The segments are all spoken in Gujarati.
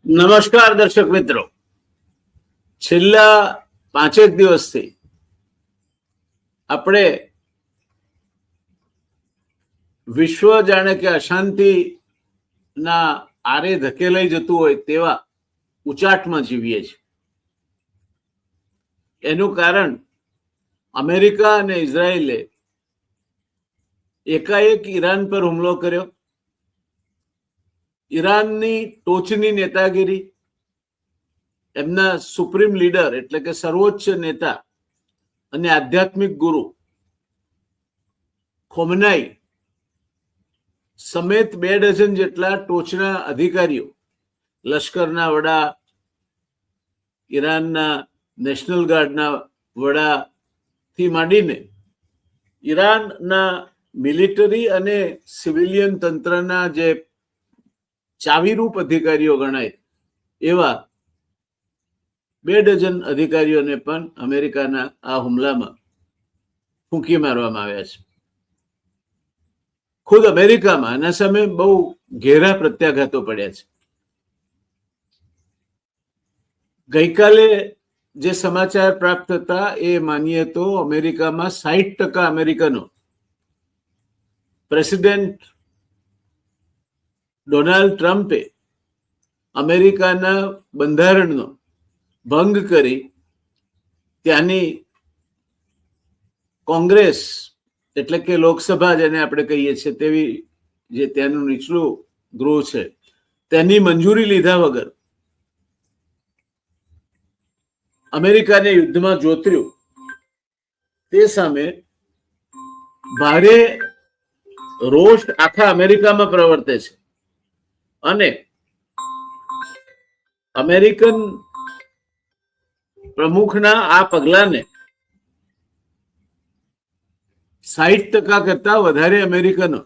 નમસ્કાર દર્શક મિત્રો, છેલ્લા 5 દિવસથી આપણે વિશ્વ જાણે કે અશાંતિના આરે ધકેલાઈ જતું હોય તેવા ઉચાટમાં જીવીએ છીએ. એનું કારણ અમેરિકા અને ઇઝરાયેલે એકાએક ઈરાન પર હુમલો કર્યો. ઈરાનની ટોચની નેતાગીરી, એમના સુપ્રીમ લીડર એટલે કે સર્વોચ્ચ નેતા અને આધ્યાત્મિક ગુરુ ખોમનાઈ સમેત 2 ડઝન જેટલા ટોચના અધિકારીઓ, લશ્કરના વડા, ઈરાનના નેશનલ ગાર્ડના વડાથી માંડીને ઈરાનના મિલિટરી અને સિવિલિયન તંત્રના જે ચાવીરૂપ અધિકારીઓ ગણાય એવા 2 ડઝન અધિકારીઓને પણ અમેરિકાના આ હુમલામાં ફૂંકી મારવામાં આવ્યા છે. ખુદ અમેરિકામાં આના સામે બહુ ઘેરા પ્રત્યાઘાતો પડ્યા છે. ગઈકાલે જે સમાચાર પ્રાપ્ત હતા એ માનીએ તો અમેરિકામાં 60% અમેરિકનો પ્રેસિડેન્ટ ડોનાલ્ડ ટ્રમ્પે અમેરિકાના બંધારણનો ભંગ કરી ત્યાંની કોંગ્રેસ એટલે કે લોકસભા જેને આપણે કહીએ છીએ તેવી જે ત્યાંનું નીચલું ગૃહ છે તેની મંજૂરી લીધા વગર અમેરિકાને યુદ્ધમાં જોતર્યું. તે સામે ભારે રોષ આખા અમેરિકામાં પ્રવર્તે છે અને અમેરિકન પ્રમુખના આ પગલાને 60% કરતા વધારે અમેરિકનો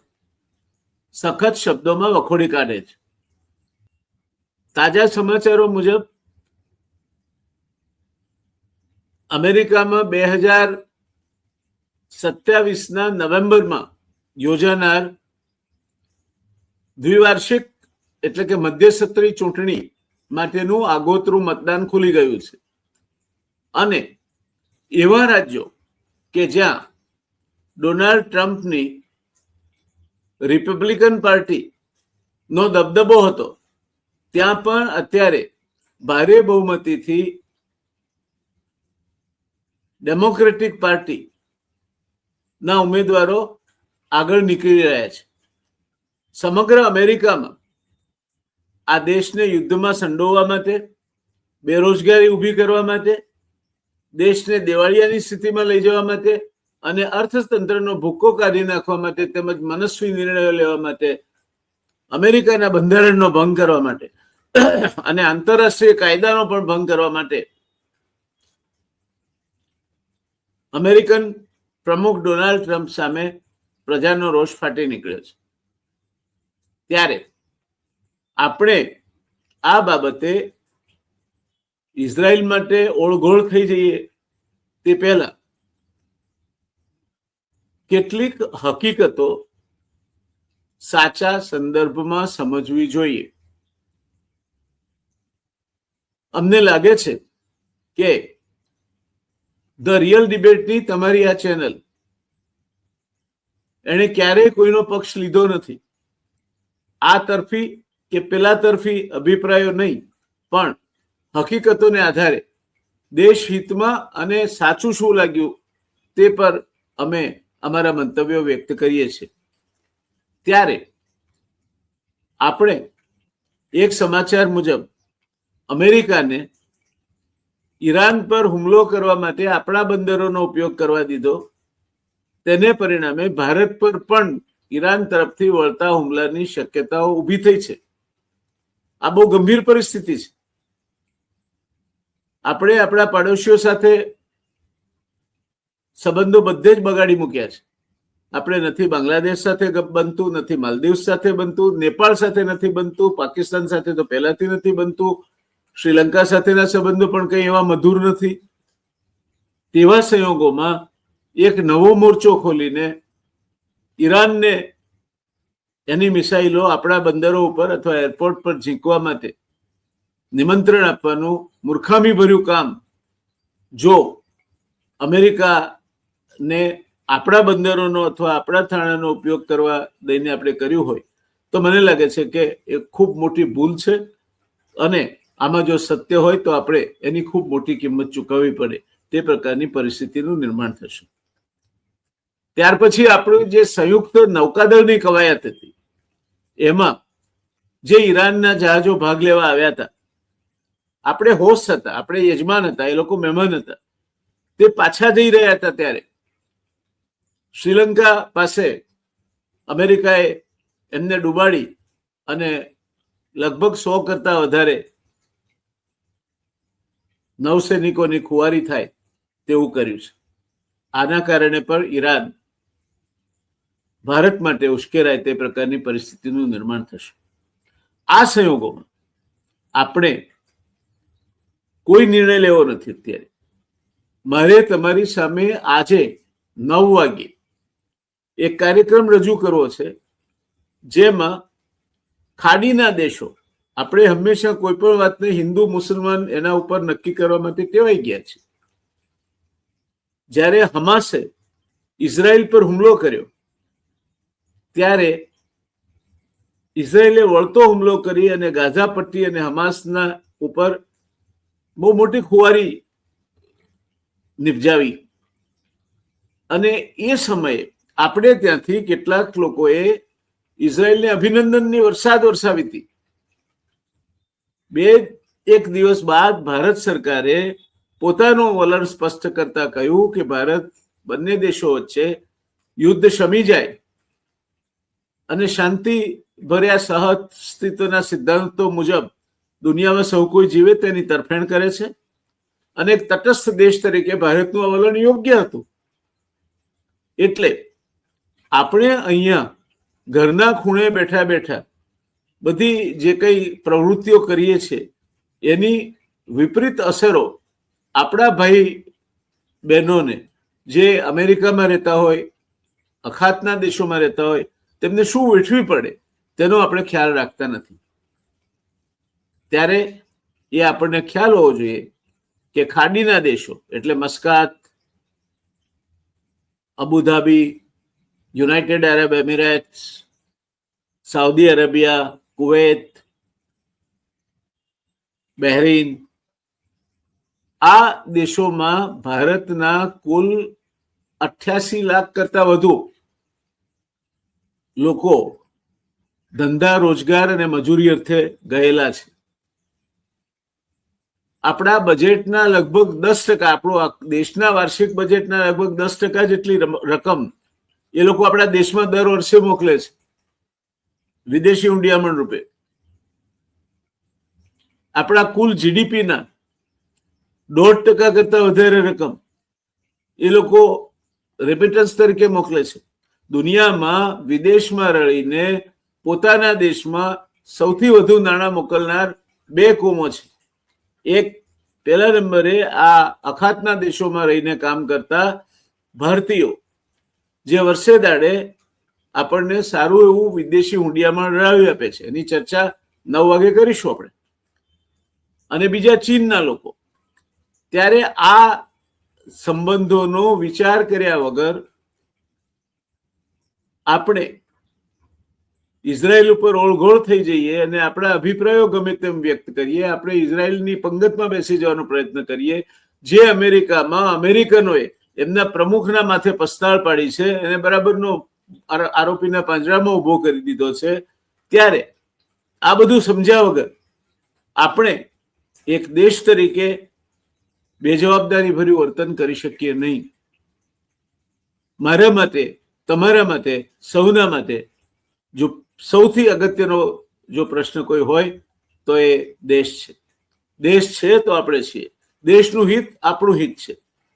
સખત શબ્દોમાં વખોડી કાઢે છે. તાજા સમાચારો મુજબ અમેરિકામાં 2027ના નવેમ્બરમાં યોજાનાર દ્વિવાર્ષિક એટલે કે મધ્યસત્રી ચૂંટણી માટેનું આગોતરું મતદાન ખુલી ગયું છે અને એવા રાજ્યો કે જ્યાં ડોનાલ્ડ ટ્રમ્પની રિપબ્લિકન પાર્ટીનો દબદબો હતો ત્યાં પણ અત્યારે ભારે બહુમતીથી ડેમોક્રેટિક પાર્ટીના ઉમેદવારો આગળ નીકળી રહ્યા છે. સમગ્ર અમેરિકામાં આ દેશને યુદ્ધમાં સંડોવવા માટે, બેરોજગારી ઊભી કરવા માટે, દેશને દિવાળિયાની સ્થિતિમાં લઈ જવા માટે અને અર્થતંત્રનો ભૂક્કો કાઢી નાખવા માટે તેમજ મનસ્વી નિર્ણયો લેવા માટે, અમેરિકાના બંધારણનો ભંગ કરવા માટે અને આંતરરાષ્ટ્રીય કાયદાનો પણ ભંગ કરવા માટે અમેરિકન પ્રમુખ ડોનાલ્ડ ટ્રમ્પ સામે પ્રજાનો રોષ ફાટી નીકળ્યો છે. ત્યારે આપણે આ બાબતે ઇઝરાયલ માટે ઓળઘોળ થઈ જઈએ તે પહેલા કેટલીક હકીકતો સાચા સંદર્ભમાં સમજવી જોઈએ. અમને લાગે છે કે ધ રિયલ ડિબેટની તમારી આ ચેનલ એણે ક્યારેય કોઈનો પક્ષ લીધો નથી. આ તરફી કે પેલા તરફી અભિપ્રાયો નહીં, પણ હકીકતોને આધારે દેશ હિતમાં અને સાચું શું લાગ્યું તે પર અમે અમારા મંતવ્યો વ્યક્ત કરીએ છીએ. ત્યારે આપણે એક સમાચાર મુજબ અમેરિકાને ઈરાન પર હુમલો કરવા માટે આપણા બંદરોનો ઉપયોગ કરવા દીધો, તેને પરિણામે ભારત પર પણ ઈરાન તરફથી વળતા હુમલાની શક્યતાઓ ઊભી થઈ છે. આ બહુ ગંભીર પરિસ્થિતિ છે. આપણે આપણા પડોશીઓ સાથે સંબંધો બધે જ બગાડી મૂક્યા છે. આપણે નથી બાંગ્લાદેશ સાથે બનતું, નથી માલદીવ સાથે બનતું, નેપાળ સાથે નથી બનતું, પાકિસ્તાન સાથે તો પહેલાથી નથી બનતું, શ્રીલંકા સાથેના સંબંધો પણ કંઈ એવા મધુર નથી. તેવા સંયોગોમાં એક નવો મોરચો ખોલીને ઈરાનને એની મિસાઇલો આપણા બંદરો ઉપર અથવા એરપોર્ટ પર ઝીંકવા માટે નિમંત્રણ આપવાનું મૂર્ખામી ભર્યું કામ જો અમેરિકાને આપણા બંદરોનો અથવા આપણા થાણાનો ઉપયોગ કરવા દઈને આપણે કર્યું હોય તો મને લાગે છે કે એ ખૂબ મોટી ભૂલ છે અને આમાં જો સત્ય હોય તો આપણે એની ખૂબ મોટી કિંમત ચૂકવવી પડે તે પ્રકારની પરિસ્થિતિનું નિર્માણ થશે. ત્યાર પછી આપણું જે સંયુક્ત નૌકાદળની કવાયત હતી એમાં જે ઈરાનના જહાજો ભાગ લેવા આવ્યા હતા, આપણે હોસ્ટ હતા, આપણે યજમાન હતા, એ લોકો મહેમાન હતા, તે પાછા જઈ રહ્યા હતા ત્યારે શ્રીલંકા પાસે અમેરિકાએ એમને ડૂબાડી અને લગભગ 100 કરતા વધારે નૌસૈનિકોની ખુવારી થાય તેવું કર્યું છે. આના કારણે પણ ઈરાન ભારત માટે ઉશ્કેરાય તે પ્રકારની પરિસ્થિતિનું નિર્માણ થશે. આ સંયોગોમાં આપણે કોઈ નિર્ણય લેવો નથી. અત્યારે મારે તમારી સામે આજે 9 વાગે એક કાર્યક્રમ રજૂ કરવો છે જેમાં ખાડીના દેશો, આપણે હંમેશા કોઈ પણ વાતને હિન્દુ મુસલમાન એના ઉપર નક્કી કરવા માટે ટેવાઈ ગયા છે. જ્યારે હમાસે ઇઝરાયલ પર હુમલો કર્યો ત્યારે ઇઝરાયલે વળતો હુમલો કરી અને ગાઝા પટ્ટી અને હમાસના ઉપર બહુ મોટી ખુવારી નિપજાવી અને એ સમયે આપણે ત્યાંથી કેટલાક લોકોએ ઇઝરાયલને અભિનંદનની વરસાદ વરસાવી હતી. 2-1 દિવસ બાદ ભારત સરકારે પોતાનું વલણ સ્પષ્ટ કરતા કહ્યું કે ભારત બંને દેશો વચ્ચે યુદ્ધ શમી જાય અને શાંતિ ભર્યા સહઅસ્તિત્વના સિદ્ધાંતો મુજબ દુનિયામાં સૌ કોઈ જીવે તેની તરફેણ કરે છે અને એક તટસ્થ દેશ તરીકે ભારતનું આ વલણ યોગ્ય હતું. એટલે આપણે અહીંયા ઘરના ખૂણે બેઠા બેઠા બધી જે કંઈ પ્રવૃત્તિઓ કરીએ છીએ એની વિપરીત અસરો આપણા ભાઈ બહેનોને જે અમેરિકામાં રહેતા હોય, અખાતના દેશોમાં રહેતા હોય, તેમને શું વેઠવી પડે તેનો આપણે ખ્યાલ રાખતા નથી. ત્યારે એ આપણને ખ્યાલ હોવો જોઈએ કે ખાડીના દેશો એટલે Muscat, Abu Dhabi, United Arab Emirates, Saudi Arabia, Kuwait, Bahrain, આ દેશોમાં ભારતના કુલ 88 લાખ કરતા વધુ લોકો ધંધા, રોજગાર અને મજૂરી અર્થે ગયેલા છે. આપણા બજેટના લગભગ 10%, આપણો દેશના વાર્ષિક બજેટના લગભગ 10% જેટલી રકમ એ લોકો આપણા દેશમાં દર વર્ષે મોકલે છે વિદેશી હુંડિયામણ રૂપે. આપણા કુલ જીડીપીના 1.5% કરતા વધારે રકમ એ લોકો રેમિટન્સ તરીકે મોકલે છે. દુનિયામાં વિદેશમાં રહીને પોતાના દેશમાં સૌથી વધુ નાણાં મોકલનાર 2 કોમો છે. એક પહેલા નંબરે આ અખાતના દેશોમાં રહીને કામ કરતા ભારતીયો જે વર્ષે દાડે આપણને સારું એવું વિદેશી હુંડિયામણ રડાવી આપે છે. એની ચર્ચા 9 વાગે કરીશું આપણે. અને બીજા ચીનના લોકો. ત્યારે આ સંબંધોનો વિચાર કર્યા વગર આપણે ઇઝરાયલ ઉપર ઓળઘોળ થઈ જઈએ અને આપણા અભિપ્રાયો ગમે તેમ વ્યક્ત કરીએ, આપણે ઇઝરાયલની પંગતમાં બેસી જવાનો પ્રયત્ન કરીએ, જે અમેરિકામાં અમેરિકનોએ એમના પ્રમુખના માથે પસ્તાળ પાડી છે, એને બરાબરનો આરોપીના પાંજરામાં ઉભો કરી દીધો છે. ત્યારે આ બધું સમજ્યા વગર આપણે એક દેશ તરીકે બેજવાબદારી ભર્યું વર્તન કરી શકીએ નહીં. મારા માટે, તમારા માટે, સૌના માટે જો સૌથી અગત્યનો જો પ્રશ્ન કોઈ હોય તો એ દેશ છે. દેશ છે તો આપણે છીએ. દેશનું હિત આપણું હિત છે.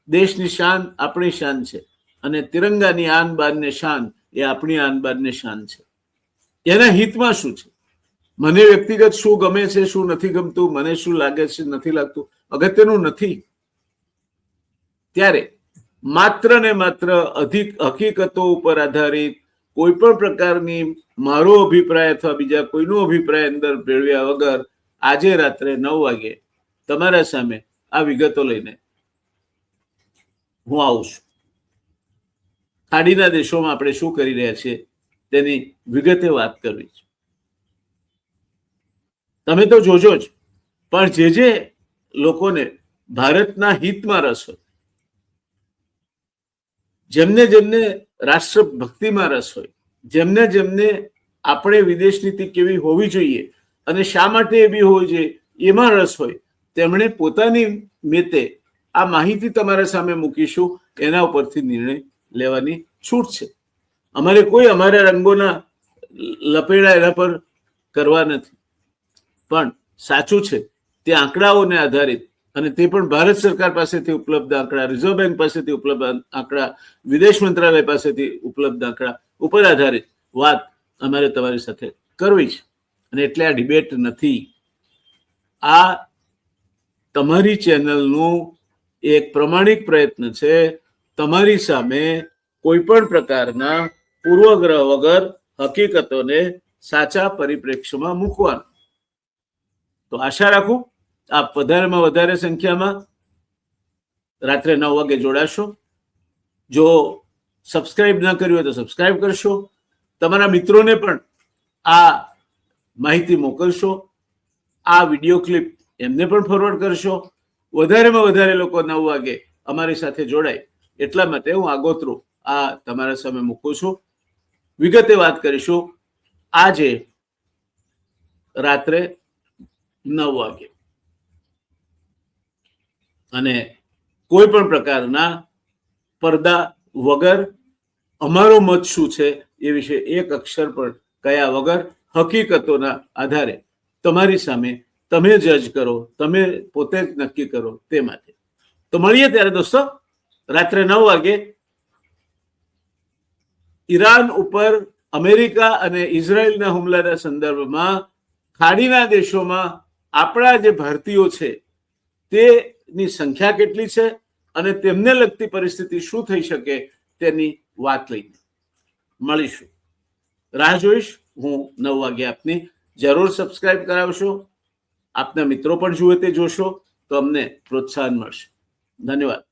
દેશની શાન આપણી શાન છે અને તિરંગાની આન બાન ને શાન એ આપણી આન બાન ને શાન છે. એના હિતમાં શું છે, મને વ્યક્તિગત શું ગમે છે, શું નથી ગમતું, મને શું લાગે છે, નથી લાગતું, અગત્યનું નથી. ત્યારે માત્ર ને માત્ર હકીકતો ઉપર આધારિત કોઈ પણ પ્રકારની મારો અભિપ્રાય અથવા બીજા કોઈનો અભિપ્રાય અંદર ભેળવ્યા વગર આજે રાત્રે 9 વાગે તમારા સામે આ વિગતો લઈને હું આવું છું. ખાડીના દેશોમાં આપણે શું કરી રહ્યા છીએ તેની વિગતે વાત કરવી છે. તમે તો જોજો જ, પણ જે લોકોને ભારતના હિતમાં રસ હોય, જેમને રાષ્ટ્રભક્તિમાં રસ હોય, જેમને આપણે વિદેશ નીતિ કેવી હોવી જોઈએ અને શા માટે એવી હોવી જોઈએ એમાં રસ હોય, તેમણે પોતાની મેતે આ માહિતી તમારા સામે મૂકીશું. એના ઉપરથી નિર્ણય લેવાની છૂટ છે. અમારે કોઈ અમારા રંગોના લપેડા એના પર કરવા નથી, પણ સાચું છે તે આંકડાઓને આધારિત, અને તે પણ ભારત સરકાર પાસેથી ઉપલબ્ધ આંકડા, રિઝર્વ બેંક પાસેથી ઉપલબ્ધ આંકડા, વિદેશ મંત્રાલય પાસેથી ઉપલબ્ધ આંકડા ઉપર આધારિત વાત અમારે તમારી સાથે કરવી છે. અને એટલે આ ડિબેટ નથી, આ તમારી ચેનલનું એક પ્રમાણિક પ્રયત્ન છે તમારી સામે કોઈ પણ પ્રકારના પૂર્વગ્રહ વગર હકીકતોને સાચા પરિપ્રેક્ષ્યમાં મૂકવાનો. તો આશા રાખું આપ વધારેમાં વધારે સંખ્યામાં રાત્રે 9 વાગે જોડાશો. જો સબસ્ક્રાઇબ ના કર્યું હોય તો સબસ્ક્રાઇબ કરશો. તમારા મિત્રોને પણ આ માહિતી મોકલશો. આ વિડીયો ક્લિપ એમને પણ ફોરવર્ડ કરશો. વધારેમાં વધારે લોકો 9 વાગે અમારી સાથે જોડાય એટલા માટે હું આગોતરું આ તમારા સામે મૂકું છું. વિગતે વાત કરીશું આજે રાત્રે 9 વાગે. અને કોઈ પણ પ્રકારના પડદા વગર અમારો મત શું છે એ વિશે એક અક્ષર પણ કયા વગર હકીકતોના આધારે તમારી સામે તમે જજ કરો, તમે પોતે જ નક્કી કરો તે માટે. તો મળીએ ત્યારે દોસ્તો રાત્રે 9 વાગે. ઈરાન ઉપર અમેરિકા અને ઇઝરાયલના હુમલાના સંદર્ભમાં ખાડીના દેશોમાં આપણા જે ભારતીયો છે તેની સંખ્યા કેટલી છે અને તેમને લગતી પરિસ્થિતિ શું થઈ શકે તેની વાત લઈને મળીશું. રાહ જોઈશ હું 9 વાગે. આપની જરૂર સબસ્ક્રાઇબ કરાવશો. આપના મિત્રો પણ જુએ તે જોશો તો અમને પ્રોત્સાહન મળશે. ધન્યવાદ.